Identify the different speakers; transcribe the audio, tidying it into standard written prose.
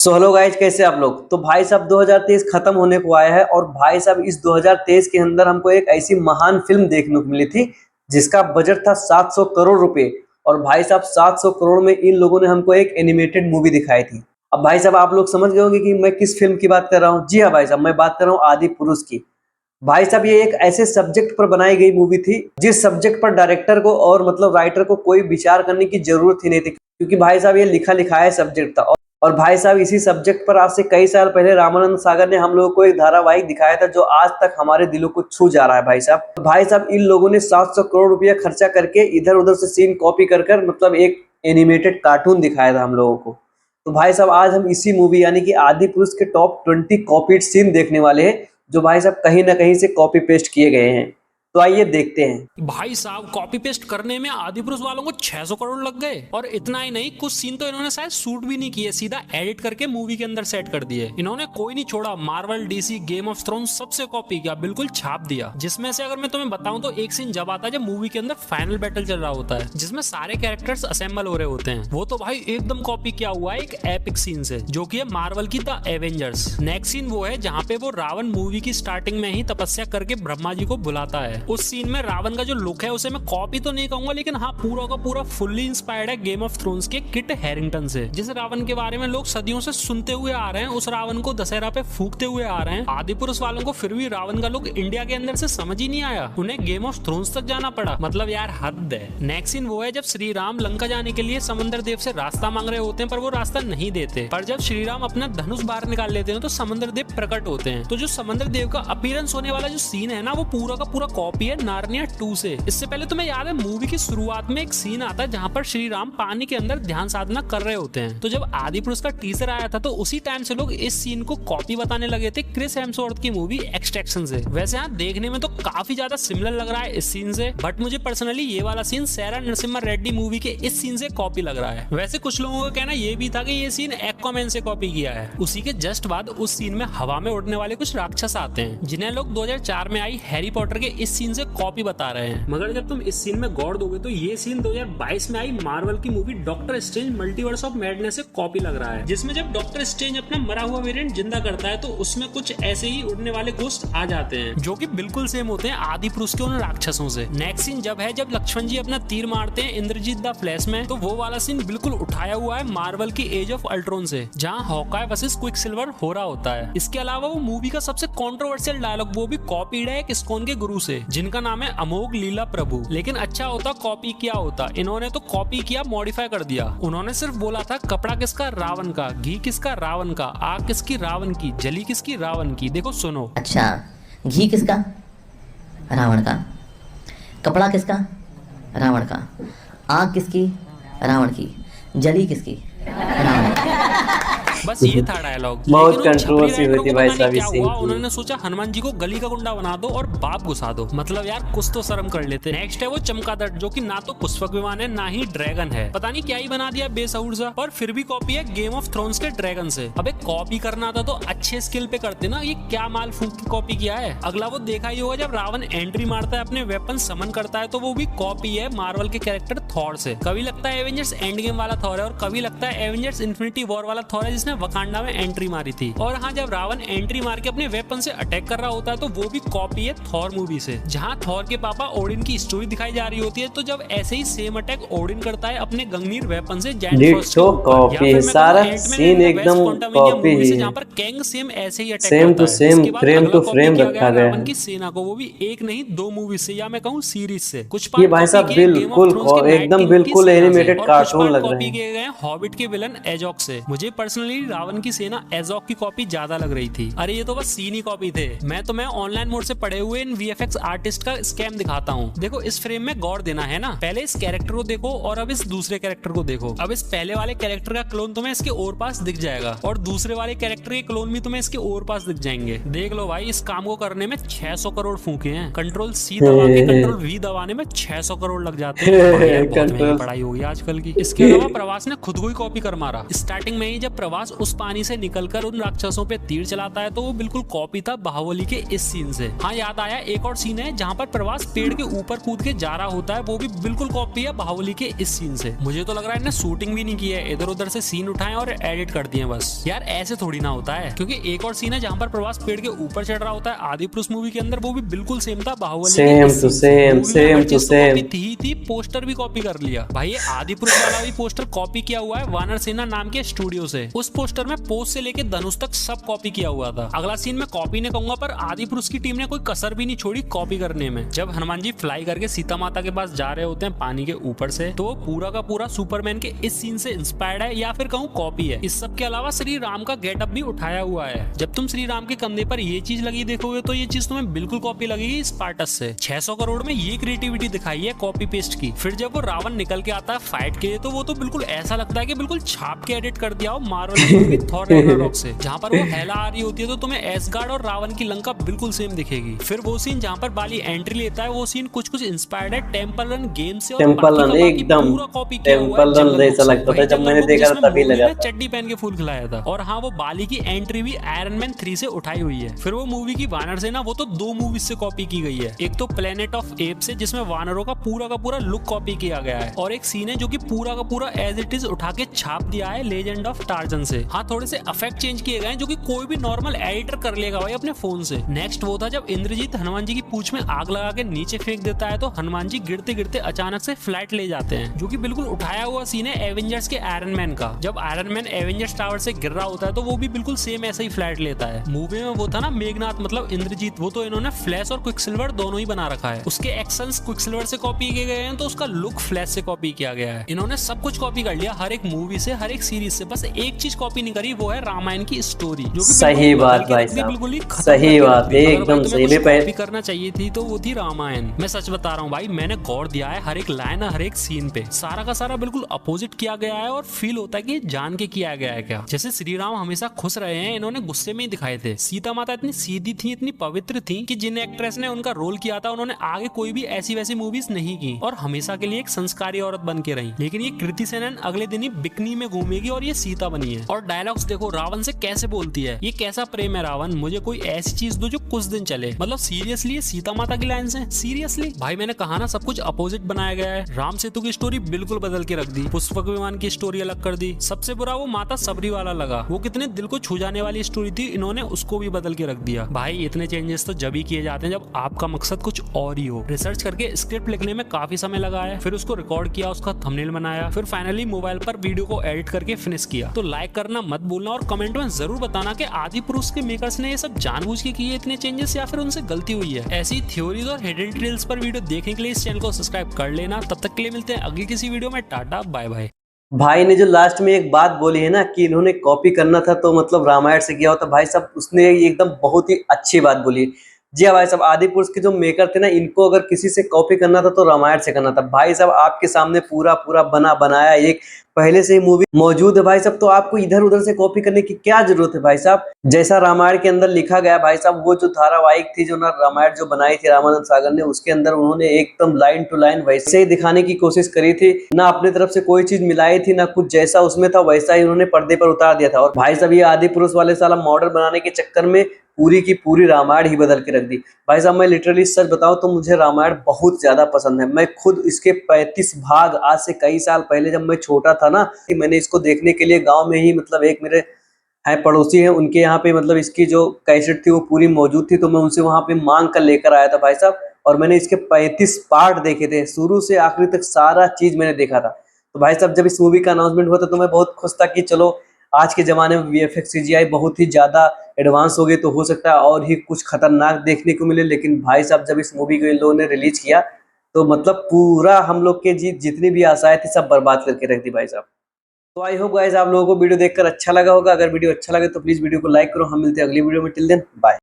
Speaker 1: So hello guys, कैसे आप लोग। तो भाई साहब 2023 खत्म होने को आया है और भाई साहब इस 2023 के अंदर हमको एक ऐसी महान फिल्म देखने को मिली थी जिसका बजट था 700 करोड़ रुपए। और भाई साहब 700 करोड़ में इन लोगों ने हमको एक एनिमेटेड मूवी दिखाई थी। अब भाई साहब आप लोग समझ गए होंगे कि मैं किस फिल्म की बात कर रहा हूँ। जी हाँ भाई साहब, मैं बात कर रहा हूँ आदि पुरुष की। भाई साहब ये एक ऐसे सब्जेक्ट पर बनाई गई मूवी थी जिस सब्जेक्ट पर डायरेक्टर को और मतलब राइटर को कोई विचार करने की जरूरत ही नहीं थी, क्योंकि भाई साहब ये लिखा लिखाया सब्जेक्ट था। और भाई साहब इसी सब्जेक्ट पर आज से कई साल पहले रामानंद सागर ने हम लोगों को एक धारावाहिक दिखाया था जो आज तक हमारे दिलों को छू जा रहा है। भाई साहब इन लोगों ने 700 करोड़ रुपया खर्चा करके इधर उधर से सीन कॉपी कर कर मतलब एक एनिमेटेड कार्टून दिखाया था हम लोगों को। तो भाई साहब आज हम इसी मूवी यानी कि आदि पुरुष के टॉप 20 कॉपीड सीन देखने वाले हैं जो भाई साहब कहीं ना कहीं से कॉपी पेस्ट किए गए हैं। तो आइए देखते हैं।
Speaker 2: भाई साहब कॉपी पेस्ट करने में आदि पुरुष वालों को 600 करोड़ लग गए। और इतना ही नहीं, कुछ सीन तो इन्होंने शायद शूट भी नहीं किए, सीधा एडिट करके मूवी के अंदर सेट कर दिए। इन्होंने कोई नहीं छोड़ा, Marvel, DC, game of thrones सबसे कॉपी किया, बिल्कुल छाप दिया। जिसमें से अगर मैं तुम्हें बताऊं तो एक सीन जब आता है जब मूवी के अंदर फाइनल बैटल चल रहा होता है जिसमें सारे कैरेक्टर्स असेंबल हो रहे होते हैं, वो तो भाई एकदम कॉपी किया हुआ है एक एपिक सीन से, जो कि है मार्वल की द एवेंजर्स। नेक्स्ट सीन वो है जहाँ पे वो रावण मूवी की स्टार्टिंग में ही तपस्या करके ब्रह्मा जी को बुलाता है। उस सीन में रावण का जो लुक है उसे मैं कॉपी तो नहीं कहूंगा, लेकिन हाँ पूरा का पूरा फुल्ली इंस्पायर्ड है गेम ऑफ थ्रोन्स के किट हैरिंगटन से। जिस रावण के बारे में लोग सदियों से सुनते हुए आ रहे हैं, उस रावण को दशहरा पे फूकते हुए आ रहे हैं। आदि पुरुष वालों को फिर भी रावण का लुक इंडिया के अंदर से समझ ही नहीं आया, उन्हें गेम ऑफ थ्रोन्स तक जाना पड़ा। मतलब यार हद है। नेक्स्ट सीन वो है जब श्री राम लंका जाने के लिए समुद्र देव से रास्ता मांग रहे होते हैं पर वो रास्ता नहीं देते, पर जब श्री राम अपना धनुष बाहर निकाल लेते हैं तो समुद्र देव प्रकट होते हैं। तो जो समुद्र देव का अपीयरेंस होने वाला जो सीन है ना, वो पूरा का पूरा कॉपी है नार्निया 2 से। इससे पहले तुम्हें याद है मूवी की शुरुआत में एक सीन आता है जहाँ पर श्री राम पानी के अंदर ध्यान साधना कर रहे होते हैं। तो जब आदि पुरुष का टीजर आया था तो उसी टाइम से लोग इस सीन को कॉपी बताने लगे थे क्रिस हेम्सवर्थ की मूवी एक्सट्रैक्शन से। वैसे यहाँ देखने में तो काफी ज्यादा सिमिलर लग रहा है इस सीन से, बट मुझे पर्सनली ये वाला सीन सैरा नरसिम्हा रेड्डी मूवी के इस सीन से कॉपी लग रहा है। वैसे कुछ लोगों का कहना ये भी था कि ये सीन एक्वामैन से कॉपी किया है। उसी के जस्ट बाद उस सीन में हवा में उड़ने वाले कुछ राक्षस आते हैं जिन्हें लोग 2004 में आई हैरी पॉटर के इस सीन से कॉपी बता रहे हैं। मगर जब तुम इस सीन में गौर दोगे तो ये सीन 2022 में आई मार्वल की movie doctor strange multiverse of madness से कॉपी लग रहा है, जिसमें जब डॉक्टर स्ट्रेंज अपना मरा हुआ वेरिएंट जिंदा करता है तो उसमें कुछ ऐसे ही उड़ने वाले गोस्ट आ जाते हैं जो कि बिल्कुल सेम होते हैं आदि पुरुष के उन राक्षसों से। नेक्स्ट सीन जब है जब लक्ष्मण जी अपना तीर मारते हैं इंद्रजीत द फ्लैश में, तो वो वाला सीन बिल्कुल उठाया हुआ है मार्वल की एज ऑफ अल्ट्रॉन से, जहाँ हॉकाय वर्सेस क्विकसिल्वर हो रहा होता है। इसके अलावा वो मूवी का सबसे कंट्रोवर्शियल डायलॉग वो भी कॉपीड है एक इस्कॉन के गुरु से जिनका नाम है अमोघ लीला प्रभु। लेकिन अच्छा होता कॉपी किया होता, इन्होंने तो कॉपी किया, मॉडिफाई कर दिया। उन्होंने सिर्फ बोला था कपड़ा किसका रावण का, घी किसका रावण का, आग किसकी रावण की, जली किसकी रावण की। देखो सुनो।
Speaker 3: अच्छा, घी किसका रावण का, कपड़ा किसका रावण का, आग किसकी रावण की, जली किसकी रावण की।
Speaker 2: बस ये था डायलॉग।
Speaker 1: बहुत कंट्रोवर्सी हुई थी भाई साहब इस सीन की।
Speaker 2: उन्होंने सोचा हनुमान जी को गली का गुंडा बना दो और बाप घुसा दो। मतलब यार कुछ तो शर्म कर लेते। नेक्स्ट है वो चमगादड़ जो कि ना तो पुष्पक विमान है ना ही ड्रैगन है, पता नहीं क्या ही बना दिया बेसहुर सा, और फिर भी कॉपी है गेम ऑफ थ्रोन्स के ड्रैगन से। अबे कॉपी करना था तो अच्छे स्किल पे करते ना, ये क्या माल फूक की कॉपी किया है। अगला वो देखा ही होगा जब रावण एंट्री मारता है अपने वेपन समन करता है, तो वो भी कॉपी है मार्वल के कैरेक्टर थॉर से। कभी लगता है एवेंजर्स एंड गेम वाला थॉर है और कभी लगता है एवेंजर्स इन्फिनिटी वॉर वाला थॉर है जिसने वकांडा में एंट्री मारी थी। और हाँ, जब रावण एंट्री मार के अपने वेपन से अटैक कर रहा होता है तो वो भी कॉपी है थॉर मूवी से, जहाँ थॉर के पापा ओडिन की स्टोरी दिखाई जा रही होती है। तो जब ऐसे ही सेम अटैक ओडिन करता है अपने गंगनीर वेपन से
Speaker 1: कॉपी, सारा सीन एकदम कॉपी है,
Speaker 2: जहाँ पर कैंग सेम ऐसे ही attack
Speaker 1: same to same frame to frame रखा गया
Speaker 2: है की सेना को, वो भी एक नहीं 2 मूवी से या मैं कहूँ सीरीज से। कुछ
Speaker 1: ये भाई साहब बिल्कुल एकदम बिल्कुल एनिमेटेड कार्टून लग रहे हैं।
Speaker 2: हॉबिट के विलन एजॉक से। मुझे पर्सनली रावण की सेना एजॉक की कॉपी ज्यादा लग रही थी। अरे ये तो बस सीन ही कॉपी थे। मैं ऑनलाइन मोड से पढ़े हुए इन वीएफएक्स आर्टिस्ट का स्कैम दिखाता हूँ। देखो इस फ्रेम में गौर देना है ना, पहले इस कैरेक्टर को देखो और अब इस दूसरे कैरेक्टर को देखो। अब इस पहले वाले कैरेक्टर का क्लोन तुम्हें इसके और पास दिख जाएगा और दूसरे वाले कैरेक्टर के क्लोन भी तुम्हें इसके और पास दिख जाएंगे। देख लो भाई, इस काम को करने में 600 करोड़ फूके हैं। कंट्रोल सी दबा के कंट्रोल वी दबाने में 600 करोड़ लग जाते हैं। बहुत महंगी पढ़ाई होगी आजकल की। इसके अलावा प्रवास ने खुद को ही कॉपी कर मारा। स्टार्टिंग में ही जब प्रवास उस पानी से निकलकर उन राक्षसों पे तीर चलाता है तो वो बिल्कुल कॉपी था बाहुबली के इस सीन से। हाँ, याद आया, एक और सीन है जहाँ पर प्रभास पेड़ के ऊपर कूद के जा रहा होता है, वो भी बिल्कुल कॉपी है बाहुबली के इस सीन से। मुझे तो लग रहा है इन्हें शूटिंग भी नहीं की है, इधर उधर से सीन उठाए और एडिट कर दिए बस। यार ऐसे थोड़ी ना होता है, क्योंकि एक और सीन है जहाँ पर प्रभास पेड़ के ऊपर चढ़ रहा होता है आदि पुरुष मूवी के अंदर, वो भी बिल्कुल सेम था बाहुबली के सेम थी। पोस्टर भी कॉपी कर लिया भाई। ये आदि पुरुष वाला भी पोस्टर कॉपी किया हुआ है वानर सेना नाम के स्टूडियो से। उस पोस्टर में पोस्ट से लेके धनुष तक सब कॉपी किया हुआ था। अगला सीन में कॉपी नहीं कहूंगा, पर आदि पुरुष की टीम ने कोई कसर भी नहीं छोड़ी कॉपी करने में। जब हनुमान जी फ्लाई करके सीता माता के पास जा रहे होते हैं पानी के ऊपर से, तो पूरा का पूरा सुपरमैन के इस सीन से इंस्पायर्ड है या फिर कहूँ कॉपी है। इस सब के अलावा श्री राम का गेटअप भी उठाया हुआ है। जब तुम श्री राम के कंधे पर ये चीज लगी देखोगे तो ये चीज तुम्हें बिल्कुल कॉपी लगेगी स्पार्टस से। 600 करोड़ में ये क्रिएटिविटी दिखाई है कॉपी पेस्ट की। फिर जब वो रावण निकल के आता है फाइट के लिए, तो वो तो बिल्कुल ऐसा लगता है कि बिल्कुल छाप के एडिट कर दिया हो मार्वल थॉर रैग्नारोक से। जहाँ पर वो हेला आ रही होती है तो तुम्हें एसगार्ड और रावण की लंका बिल्कुल सेम दिखेगी। फिर वो सीन जहाँ पर बाली एंट्री लेता है, वो सीन कुछ इंस्पायर्ड है टेम्पल रन गेम से, और
Speaker 1: एकदम
Speaker 2: पूरा कॉपी किया हुआ है
Speaker 1: टेम्पल रन जैसा लगता था जब मैंने देखा था तभी लगा था।
Speaker 2: चड्डी पहन के फूल खिलाया था। और हाँ, वो बाली की एंट्री भी आयरन मैन 3 से उठाई हुई है। फिर वो मूवी की वानर सेना, वो तो 2 मूवीज से कॉपी की गई है। एक तो प्लेनेट ऑफ एप्स से, जिसमें वानरों का पूरा लुक कॉपी किया गया है, और एक सीन है जो कि पूरा का पूरा एज इट इज उठा के छाप दिया है लेजेंड ऑफ टार्जन से। हाँ, थोड़े से इफेक्ट चेंज किए गए जो कि कोई भी नॉर्मल एडिटर कर लेगा भाई अपने फोन से। नेक्स्ट वो था जब इंद्रजीत हनुमान जी की पूंछ में आग लगा के नीचे फेंक देता है, तो हनुमान जी गिरते गिरते अचानक से फ्लाइट ले जाते हैं, जो कि बिल्कुल उठाया हुआ सीन है एवेंजर्स के आयरन मैन का। जब आयरन मैन एवेंजर्स टावर से गिर रहा होता है तो वो भी बिल्कुल सेम ऐसा ही फ्लाइट लेता है। मूवी में वो था ना मेघनाथ मतलब इंद्रजीत, वो तो इन्होंने फ्लैश और क्विकसिल्वर दोनों ही बना रखा है। उसके एक्शंस क्विकसिल्वर से कॉपी किए गए हैं, तो उसका लुक फ्लैश से कॉपी किया गया है। इन्होंने सब कुछ कॉपी कर लिया, हर एक मूवी से, हर एक सीरीज से। बस एक चीज कॉपी नहीं करी, वो है रामायण की स्टोरी, जो कि
Speaker 1: सही बात भाई साहब,
Speaker 2: बिल्कुल ही
Speaker 1: सही बात, एकदम सही। में
Speaker 2: कॉपी करना चाहिए थी तो वो थी रामायण। मैं सच बता रहा हूँ भाई, मैंने गौर दिया है हर एक लाइन, हर एक सीन पे। सारा का सारा बिल्कुल अपोजिट किया गया है, और फील होता है कि जान के किया गया है क्या। जैसे श्री राम हमेशा खुश रहे हैं, इन्होंने गुस्से में ही दिखाए थे। सीता माता इतनी सीधी थी, इतनी पवित्र थी कि जिन एक्ट्रेस ने उनका रोल किया था, उन्होंने आगे कोई भी ऐसी वैसी मूवीज नहीं की, और हमेशा के लिए एक संस्कारी औरत बन के रही। लेकिन ये कृति सेनन अगले दिन ही बिकनी में घूमेगी और ये सीता बनी है। और डायलॉग्स देखो रावण से कैसे बोलती है, ये कैसा प्रेम है रावण, मुझे कोई ऐसी चीज दो जो कुछ दिन चले। मतलब सीरियसली ये सीता माता की लाइन है, सीरियसली भाई। मैंने कहा ना, सब कुछ अपोजिट बनाया गया है। राम सेतु की स्टोरी बिल्कुल बदल के रख दी, पुष्पक विमान की स्टोरी अलग कर दी। सबसे बुरा वो माता सबरी वाला लगा, वो कितने दिल को छू जाने वाली स्टोरी थी, इन्होंने उसको भी बदल के रख दिया। भाई इतने चेंजेस तो जब ही किए जाते हैं जब आपका मकसद कुछ और ही हो। रिसर्च करके स्क्रिप्ट लिखने में काफी समय लगा है, फिर उसको रिकॉर्ड किया, उसका थंबनेल बनाया, फिर फाइनली मोबाइल पर वीडियो को एडिट करके फिनिश किया। तो लाइक करना मत भूलना, और कमेंट में जरूर बताना कि आदि पुरुष के मेकर्स ने ये सब जानबूझ के किए इतने चेंजेस, या फिर उनसे गलती हुई है। ऐसी थ्योरीज और हिडन डिटेल्स पर वीडियो देखने के लिए इस चैनल को सब्सक्राइब कर लेना। तब तक के लिए मिलते हैं अगली किसी वीडियो में। Tata bye bye.
Speaker 1: भाई ने जो लास्ट में एक बात बोली है ना कि इन्होंने कॉपी करना था तो मतलब रामायण से किया होता, भाई साहब उसने एकदम बहुत ही अच्छी बात बोली है। जी हाँ भाई साहब, आदि पुरुष के जो मेकर थे ना, इनको अगर किसी से कॉपी करना था तो रामायण से करना था। भाई साहब आपके सामने पूरा बनाया, एक पहले से ही मूवी मौजूद है भाई साहब, तो आपको इधर उधर से कॉपी करने की क्या जरूरत है भाई साहब। जैसा रामायण के अंदर लिखा गया भाई साहब, वो जो धारावाहिक थी जो ना रामायण जो बनाई थी रामानंद सागर ने, उसके अंदर उन्होंने एकदम लाइन टू लाइन वैसे ही दिखाने की कोशिश करी थी। ना अपनी तरफ से कोई चीज मिलाई थी, ना कुछ जैसा उसमें था वैसा ही उन्होंने पर्दे पर उतार दिया था। और भाई साहब ये आदि पुरुष वाले साला मॉडल बनाने के चक्कर में पूरी की पूरी रामायण ही बदल के रख दी। भाई साहब मैं लिटरली सच बताऊं तो मुझे रामायण बहुत ज्यादा पसंद है। मैं खुद इसके 35 भाग आज से कई साल पहले जब मैं छोटा था ना, मैंने इसको देखने के लिए गांव में ही मतलब एक मेरे है पड़ोसी हैं, उनके यहाँ पे मतलब इसकी जो कैसेट थी वो पूरी मौजूद थी, तो मैं उनसे वहां पे मांग कर लेकर आया था भाई साहब। और मैंने इसके 35 पार्ट देखे थे, शुरू से आखिरी तक सारा चीज मैंने देखा था। तो भाई साहब जब इस मूवी का अनाउंसमेंट हुआ था तो मैं बहुत खुश था कि चलो आज के ज़माने में वीएफएक्स सीजीआई बहुत ही ज़्यादा एडवांस हो गए, तो हो सकता है और ही कुछ खतरनाक देखने को मिले। लेकिन भाई साहब जब इस मूवी को इन लोगों ने रिलीज किया तो मतलब पूरा हम लोग के जितनी भी आशाएं थी सब बर्बाद करके रख दी भाई साहब। तो आई होप गाइस आप लोगों को वीडियो देखकर अच्छा लगा होगा। अगर वीडियो अच्छा लगे तो प्लीज़ वीडियो को लाइक करो। हम मिलते हैं अगली वीडियो में। Till then bye.